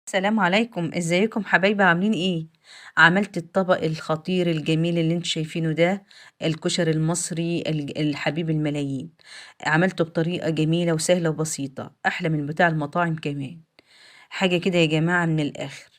السلام عليكم، ازيكم حبايبي عاملين ايه؟ عملت الطبق الخطير الجميل اللي انتوا شايفينه ده، الكشري المصري الحبيب الملايين. عملته بطريقة جميلة وسهلة وبسيطة، احلى من بتاع المطاعم كمان. حاجة كده يا جماعة من الاخر.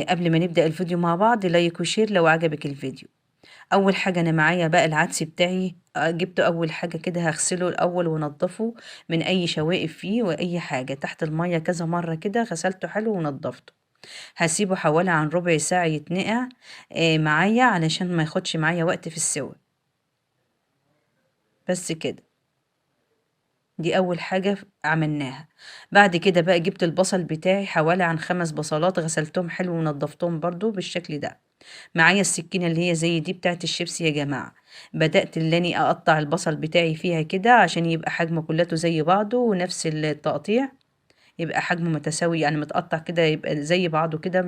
قبل ما نبدأ الفيديو مع بعض، لايك وشير لو عجبك الفيديو. اول حاجه انا معايا بقى العدس بتاعي، جبته اول حاجه كده هغسله الاول وانضفه من اي شوائب فيه واي حاجه تحت الميه كذا مره كده، غسلته حلو ونضفته. هسيبه حوالي عن ربع ساعه يتنقع معايا علشان ما ياخدش معايا وقت في السوى. بس كده، دي اول حاجه عملناها. بعد كده بقى جبت البصل بتاعي حوالي عن 5 بصلات، غسلتهم حلو ونضفتهم برضو بالشكل ده. معايا السكينة اللي هي زي دي بتاعت الشيبسي يا جماعة. بدأت اللي اني اقطع البصل بتاعي فيها كده عشان يبقى حجمه كلته زي بعضه ونفس التقطيع، يبقى حجمه متساوي يعني متقطع كده يبقى زي بعضه كده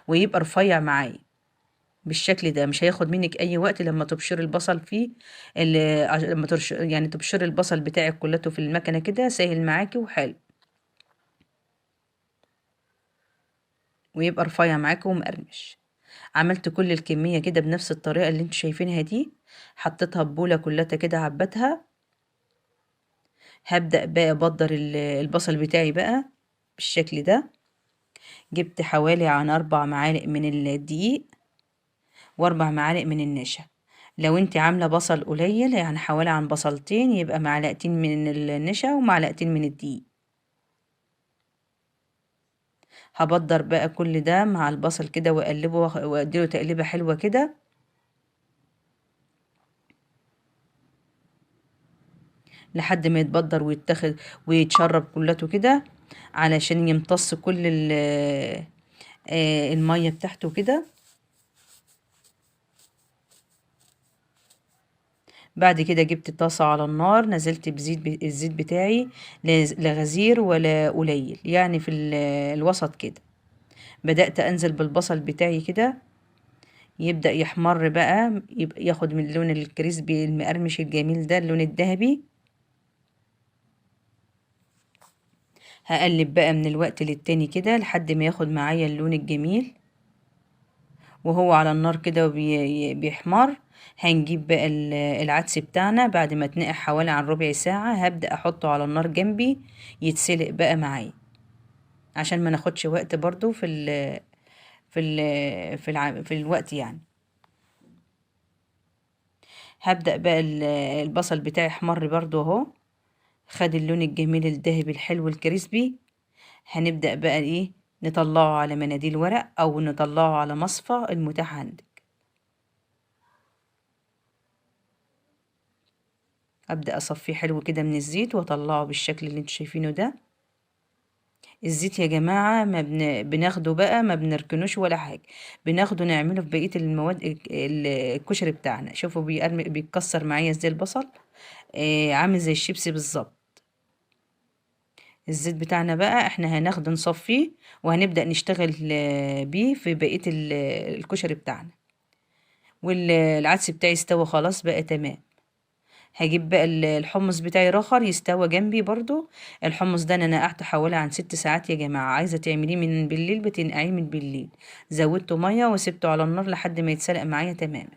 ويبقى رفيع معايا بالشكل ده. مش هياخد منك اي وقت لما تبشر البصل فيه. لما يعني تبشر البصل بتاعك كلته في المكنة كده، سهل معاكي وحلو، ويبقى رفيع معاكي ومقرمش. عملت كل الكمية كده بنفس الطريقة اللي انتوا شايفينها دي. حطيتها ببولة كلها كده، عبتها. هبدأ بقى ابدر البصل بتاعي بقى بالشكل ده. جبت حوالي عن 4 معالق من الدقيق و4 معالق من النشا. لو انت عاملة بصل قليل يعني حوالي عن بصلتين، يبقى معلقتين من النشا ومعلقتين من الدقيق. هبدر بقى كل ده مع البصل كده واقلبه واديله تقليبة حلوة كده لحد ما يتبدر ويتاخد ويتشرب كلته كده، علشان يمتص كل المية بتاعته كده. بعد كده جبت طاسة على النار، نزلت بزيت، الزيت بتاعي لا غزير ولا قليل، يعني في الوسط كده. بدأت أنزل بالبصل بتاعي كده، يبدأ يحمر بقى، يبقى ياخد من اللون الكريسبي المقرمش الجميل ده، اللون الذهبي. هقلب بقى من الوقت للتاني كده لحد ما ياخد معايا اللون الجميل، وهو على النار كده بيحمر. هنجيب بقى العدس بتاعنا بعد ما اتنقع حوالي عن ربع ساعة، هبدأ احطه على النار جنبي يتسلق بقى معايا، عشان ما ناخدش وقت برضو في الوقت يعني. هبدأ بقى البصل بتاعي احمر برضو اهو، خد اللون الجميل الذهبي الحلو الكريسبي. هنبدأ بقى ايه، نطلعه على مناديل ورق او نطلعه على مصفى المتاح عندك. ابدا اصفيه حلو كده من الزيت واطلعه بالشكل اللي انتوا شايفينه ده. الزيت يا جماعه ما بناخده بقى، ما بنركنوش ولا حاجه، بناخده نعمله في بقيه المواد الكشري بتاعنا. شوفوا بيتكسر معايا ازاي البصل، عامل زي الشيبسي بالظبط. الزيت بتاعنا بقى احنا هناخده نصفيه، وهنبدا نشتغل بيه في بقيه الكشري بتاعنا. والعدس بتاعي استوى خلاص بقى تمام. هجيب بقى الحمص بتاعي رخر يستوى جنبي برضو. الحمص ده انا نقعته حوالي عن 6 ساعات يا جماعة. عايزة تعمليه من بالليل بتنقعيه من بالليل. زودته مية وسبته على النار لحد ما يتسلق معايا تماما.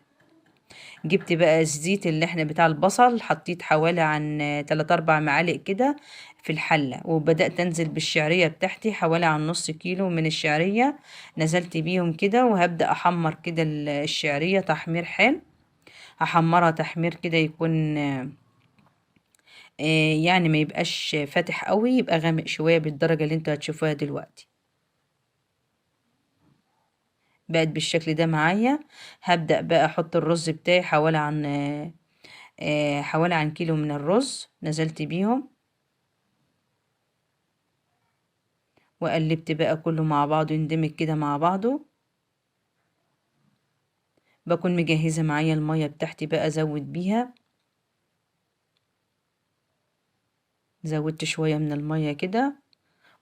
جبت بقى الزيت اللي احنا بتاع البصل، حطيت حوالي عن 3 4 معالق كده في الحلة، وبدأت انزل بالشعرية بتاعتي حوالي عن نص كيلو من الشعرية. نزلت بيهم كده وهبدأ احمر كده الشعرية تحمير حلو. هحمرها تحمير كده يكون يعني ما يبقاش فاتح قوي، يبقى غامق شوية بالدرجة اللي انتوا هتشوفوها دلوقتي. بقت بالشكل ده معايا. هبدأ بقى احط الرز بتاعي حوالي عن كيلو من الرز، نزلت بيهم وقلبت بقى كله مع بعضه يندمج كده مع بعضه. بكون مجهزة معايا المية بتاعتي بقى ازود بيها. زودت شوية من المية كده،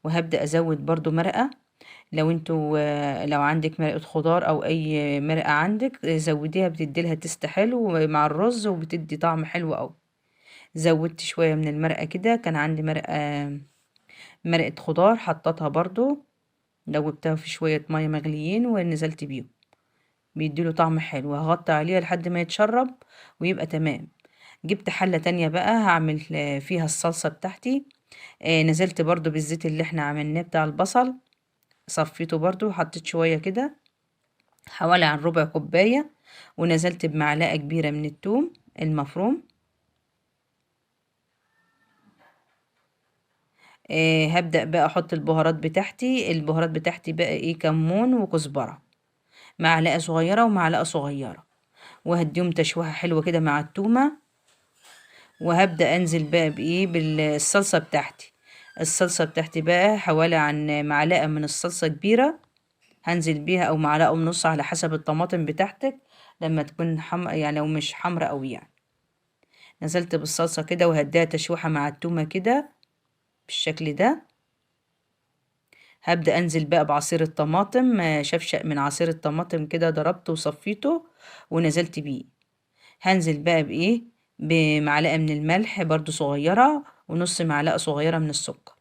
وهبدأ ازود برضو مرقة. لو عندك مرقة خضار او اي مرقة عندك زوديها، بتديلها تست حلو مع الرز وبتدي طعم حلو اوي. زودت شوية من المرقة كده، كان عندي مرقة خضار حطيتها برضو، دوبتها في شوية مية مغليين ونزلت بيهم، بيديله طعم حلو. هغطي عليها لحد ما يتشرب ويبقى تمام. جبت حلة تانية بقى هعمل فيها الصلصة بتاعتي. نزلت برضو بالزيت اللي احنا عملناه بتاع البصل، صفيته برضو، حطيت شوية كده حوالي عن ربع كوباية، ونزلت بمعلقة كبيرة من الثوم المفروم. هبدأ بقى احط البهارات بتاعتي. البهارات بتاعتي بقى ايه، كمون وكزبرة، معلقة صغيرة ومعلقة صغيرة، وهديهم تشويحة حلوة كده مع التومة. وهبدأ انزل بقى بايه، بالصلصة بتاعتي. الصلصة بتاعتي بقى حوالي عن معلقة من الصلصة كبيرة، هنزل بيها او معلقة ونص على حسب الطماطم بتاعتك، لما تكون يعني لو مش حمرا قوي يعني. نزلت بالصلصة كده وهديها تشويحة مع التومة كده بالشكل ده. هبدأ انزل بقى بعصير الطماطم، شفشق من عصير الطماطم كده ضربته وصفيته ونزلت بيه. هنزل بقى بايه، بمعلقة من الملح برضو صغيرة، ونص معلقة صغيرة من السكر.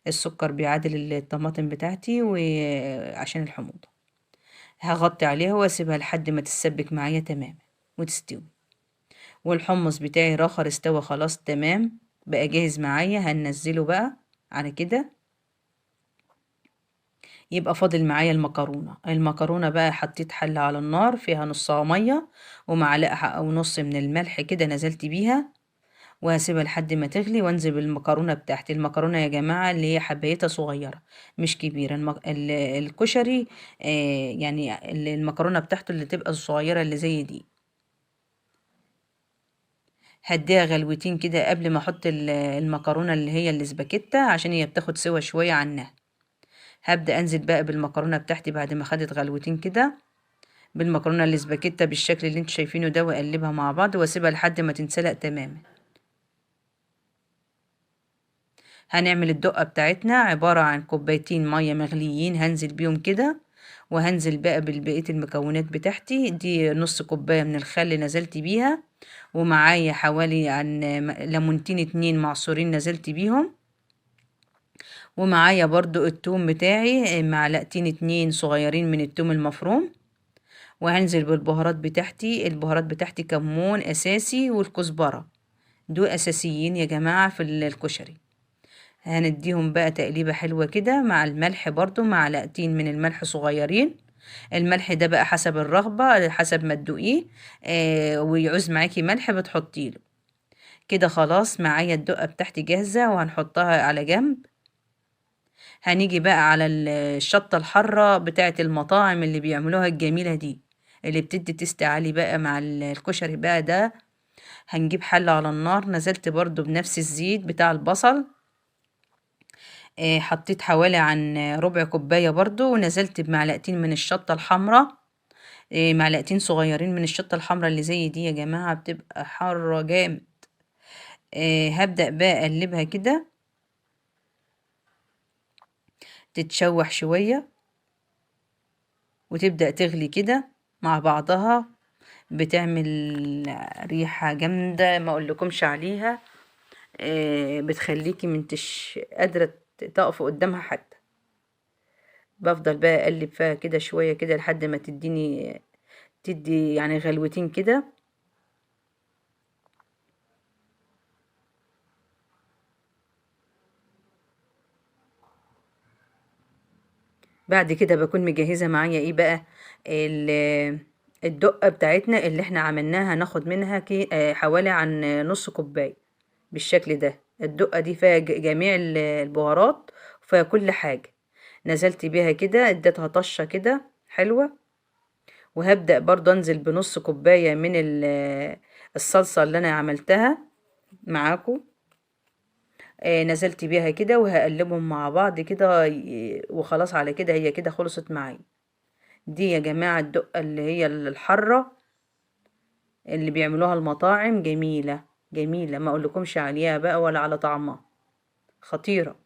السكر بيعادل الطماطم بتاعتي وعشان الحموضة. هغطي عليها واسيبها لحد ما تتسبك معايا تمام وتستوي. والحمص بتاعي راخر استوى خلاص تمام، بقى جاهز معايا. هننزله بقى على كده. يبقى فاضل معايا المكرونة بقى حطيت حلة على النار فيها نصها مية ومعلقة او نص من الملح كده، نزلت بيها وهسيبها لحد ما تغلي، وانزل بالمكرونة بتاعتي. المكرونة يا جماعة اللي هي حبايتها صغيرة مش كبيرة. الكشري يعني المكرونة بتاعته اللي تبقى الصغيرة اللي زي دي. هديها غلوتين كده قبل ما احط المكرونة اللي هي الاسباجيتا، عشان هي بتاخد سوا شوية عنها. هبدأ انزل بقى بالمكرونة بتاعتي بعد ما خدت غلوتين كده، بالمكرونة الاسباجيتا بالشكل اللي انتوا شايفينه ده، واقلبها مع بعض واسيبها لحد ما تنسلق تماما. هنعمل الدقة بتاعتنا عبارة عن كوبايتين مية مغليين، هنزل بيهم كده. وهنزل بقى بالبقية المكونات بتاعتي دي. نص كوباية من الخل نزلت بيها، ومعايا حوالي عن ليمونتين اتنين معصورين نزلت بيهم. ومعايا برضو التوم بتاعي معلقتين اتنين صغيرين من التوم المفروم. وهنزل بالبهارات بتاعتي. البهارات بتاعتي كمون اساسي والكزبرة، دول اساسيين يا جماعة في الكشري. هنديهم بقى تقليبة حلوة كده مع الملح، برضو معلقتين من الملح صغيرين. الملح ده بقى حسب الرغبة، حسب ما تدوقيه. ويعوز معاكي ملح بتحطيله. كده خلاص معايا الدقة بتاعتي جاهزة وهنحطها على جنب. هنيجي بقى على الشطة الحارة بتاعت المطاعم اللي بيعملوها الجميلة دي، اللي بتدي تيست عالي بقى مع الكشري بقى ده. هنجيب حلة على النار، نزلت برضو بنفس الزيت بتاع البصل. حطيت حوالي عن ربع كوباية برضو، ونزلت بمعلقتين من الشطة الحمراء. معلقتين صغيرين من الشطة الحمراء اللي زي دي يا جماعة بتبقى حارة جامد. هبدأ بقى اقلبها كده تتشوح شوية وتبدأ تغلي كده مع بعضها. بتعمل ريحة جامدة ما اقولكمش عليها. بتخليكي منتش قادرة تقف قدامها حتى. بفضل بقى اقلب فيها كده شوية كده لحد ما تدي يعني غلوتين كده. بعد كده بكون مجهزة معايا ايه بقى، الدقة بتاعتنا اللي احنا عملناها. ناخد منها حوالي عن نص كوباية بالشكل ده. الدقة دي فيها جميع البهارات، وفيها كل حاجة. نزلت بيها كده اديتها طشة كده حلوة. وهبدأ برضه انزل بنص كوباية من الصلصة اللي انا عملتها معاكم. نزلت بيها كده وهقلبهم مع بعض كده. وخلاص على كده هي كده خلصت معايا. دي يا جماعة الدقة اللي هي الحرة اللي بيعملوها المطاعم، جميلة جميلة ما اقولكمش عليها بقى ولا على طعمها، خطيرة.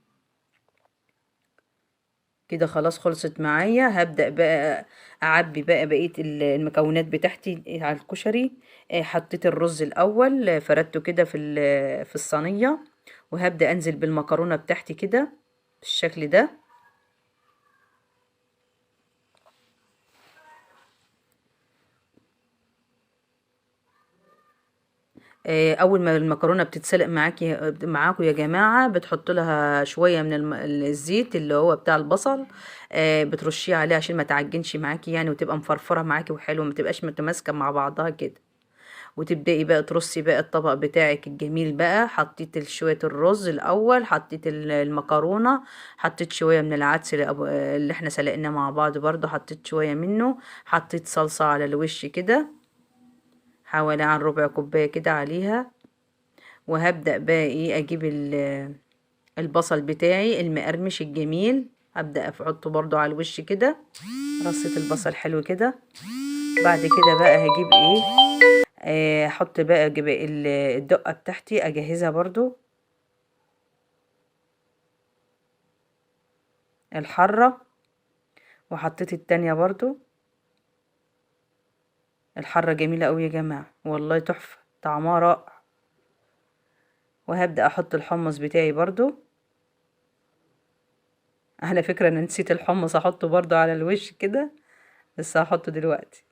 كده خلاص خلصت معايا. هبدأ بقى أعبي بقى بقية المكونات بتاعتي على الكشري. حطيت الرز الأول، فردته كده في الصينية. وهبدأ انزل بالمكرونة بتاعتي كده بالشكل ده. اول ما المكرونه بتتسلق معاكوا يا جماعه، بتحط لها شويه من الزيت اللي هو بتاع البصل، بترشيه عليه عشان ما تعجنش معاكي يعني، وتبقى مفرفره معاكي وحلوه، ما تبقاش متماسكه مع بعضها كده. وتبدأي بقى ترصي بقى الطبق بتاعك الجميل بقى. حطيت شوية الرز الأول، حطيت المكرونة، حطيت شوية من العدس اللي احنا سلقناه مع بعض برضو، حطيت شوية منه، حطيت صلصة على الوش كده، حوالي عن ربع كوباية كده عليها. وهبدأ بقى ايه اجيب البصل بتاعي المقرمش الجميل، هبدأ احطه برضو على الوش كده، رصة البصل حلو كده. بعد كده بقى هجيب ايه، احط بقى اجيب الدقة بتاعتي اجهزها برضو الحرة، وحطيت التانية برضو. الحرة جميلة قوي يا جماعة والله، تحفة طعمها رائع. وهبدأ احط الحمص بتاعي برضو. على فكرة انا نسيت الحمص احطه برضو على الوش كده، بس هحطه دلوقتي.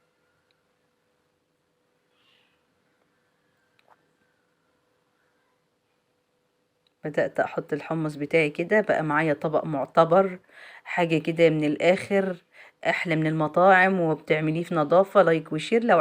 بدأت احط الحمص بتاعي كده، بقى معايا طبق معتبر، حاجة كده من الاخر، احلى من المطاعم، وبتعمليه في نظافة. لايك وشير لو